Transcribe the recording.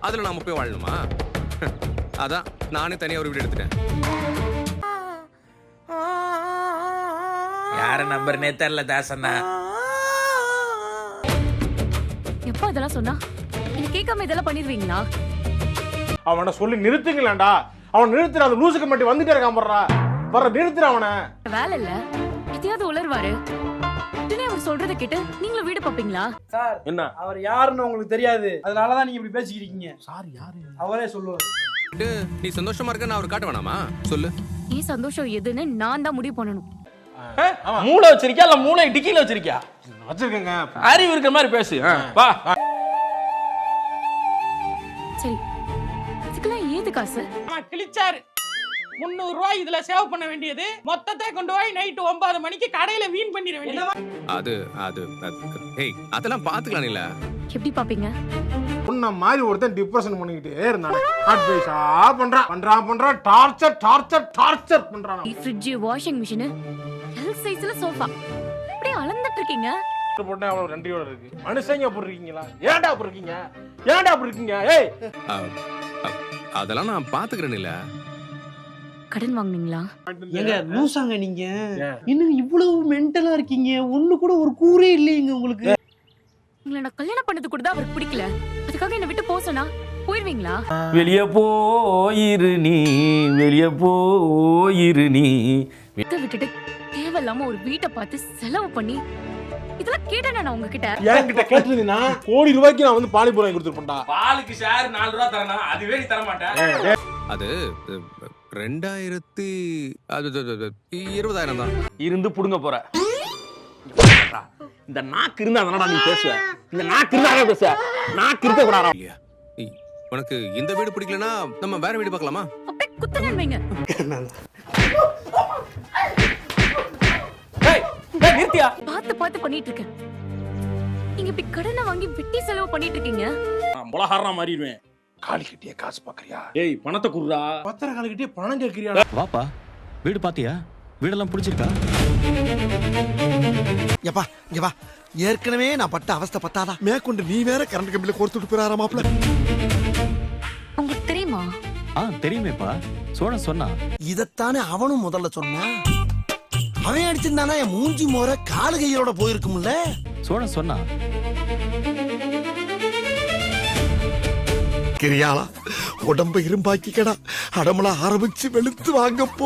அதுல நாம போய் வாழணுமா? அதான் நானே தனியா ஒரு வீடு எடுத்துட்டேன். யார நம்பர்னே தெரியல தாசண்ணா. எப்ப அதெல்லாம் சொன்னா நீங்க கேட்காம இதெல்லாம் பண்ணிடுவீங்களா? அவனை சொல்லி நிறுத்துங்களேன்டா. அவன் நிறுத்துற அந்த லூசுக்கு மட்டும் வந்துட்டே இருக்கான் போடுறா. வர நிறுத்துற அவனை. வேலை இல்ல எதையாவது உளர்வாரு. உடனே அவர் சொல்றதை கேட்டு நீங்களும் வீடு பாப்பீங்களா? சார் என்ன அவர் யாருன்னு உங்களுக்கு தெரியாது, அதனாலதான் நீங்க இப்படி பேசிக்கிறீங்க. சார் யாரு? அவரே சொல்லுவாரு. நீ சந்தோஷமா இருக்க நான் அவர் காட்ட வேணாமா? சொல்லு. ஏன் சந்தோஷம் எதுன்னு நான் தான் முடிவு பண்ணணும். மூளை வச்சிருக்கியா இல்ல மூளை டிக்கில வச்சிருக்கியா? வச்சிருக்கேங்க. அறிவு இருக்கிற மாதிரி பேசு. வா. சரி இதுக்கெல்லாம் ஏது காசு? கிழிச்சாரு 300 ரூபாய் இதுல சேவ் பண்ண வேண்டியது மொத்தத்தை கொண்டு போய் நைட் 9 மணிக்கு கடையில வீண் பண்ணிட வேண்டியது. அது அது ஏய் அதெல்லாம் பாத்துக்கலாம். இல்ல எப்படி பாப்பீங்க? உன்ன மாதிரி ஒருத்தன் டிப்ரெஷன் பண்ணிக்கிட்டே இருந்தானே. அட்வைஸா பண்றான் டார்ச்சர் பண்றான். ஃப்ரிட்ஜ், வாஷிங் மிஷின், எல் சைஸ்ல சோஃபா அப்படியே அளந்துட்டு இருக்கீங்க. போட்டா அவ்வளவு ரெண்டையோட இருக்கு. மனுஷங்க அப்படி இருக்கீங்களா? ஏன்டா அப்படி இருக்கீங்க? ஏய் அதெல்லாம் நான் பாத்துக்கிறேன். இல்ல கடன் வாங்குனீங்களா? எங்க லூசாங்க நீங்க? இன்னும் இவ்வளவு மென்டலா இருக்கீங்க. ஒண்ணு கூட ஒரு கூரே இல்லைங்க உங்களுக்கு. உங்களை நான் கல்யாணம் பண்ணது கூட தான் அவருக்கு பிடிக்கல. அதுக்காக என்ன விட்டு போக சொன்னா போயிருவீங்களா? வெளிய போயிரு நீ. விட்டு விட்டுட்டு தேவையில்லாம ஒரு வீட்டை பார்த்து செலவு பண்ணி இதெல்லாம் கேட்டேனா நான் உங்ககிட்ட? என்கிட்ட கேட்டிருந்தீங்கன்னா கோடி ரூபாய்க்கு நான் வந்து பானிபூரி வாங்கி கொடுத்துருப்பேன்டா. பாலுக்கு ஷேர் 4 ரூபாய் தரணும். அதுவே நீ தர மாட்டேன். அது 20,000 தான் இருந்து புடுங்க போற. இந்த நாக்கு இருந்தா அதனால நீ பேசுவ. இந்த நாக்கு இருந்தா பேசுவ. நாக்கு இருக்க கூடாதா? ஏய், உனக்கு இந்த வீடு பிடிக்கலனா நம்ம வேற வீடு பார்க்கலாமா? அப்படியே குத்துறேன் வைங்க. ஏய் நிறுத்தியா? பார்த்து பண்ணிட்டு இருக்கேன். நீங்க இப்படி கடனை வாங்கி வெட்டி செலவு பண்ணிட்டு இருக்கீங்க. முளகாரனா மாறிடுவேன். காலி கட்டிய காசு பாக்குறியா? ஏய் பணத்தை குடுறா. பத்திர காலி கட்டிய பணம் கேட்கிறியா? வாப்பா வீடு பாத்தியா? வீடெல்லாம் பிடிச்சிருக்கா? எப்பா இங்க வா. ஏற்கனவே நான் பட்ட அவஸ்தை பத்தாதா மேற்கொண்டு நீ வேற கரண்ட் கம்பியில கோர்த்துட்டு போறாரா மாப்ள? உங்களுக்கு தெரியுமா? தெரியுமேப்பா. சோழன் சொன்னா. இதத்தானே அவனும் முதல்ல சொன்னான். அவன் அடிச்சிருந்தானா என் மூஞ்சி மோர காலு கையோட போயிருக்கும்ல. சோழன் சொன்னா. கிரியாளா உடம்ப இரும்பாக்கிக்கடா. அடமலா ஆரம்பிச்சு வெளுத்து வாங்க போ.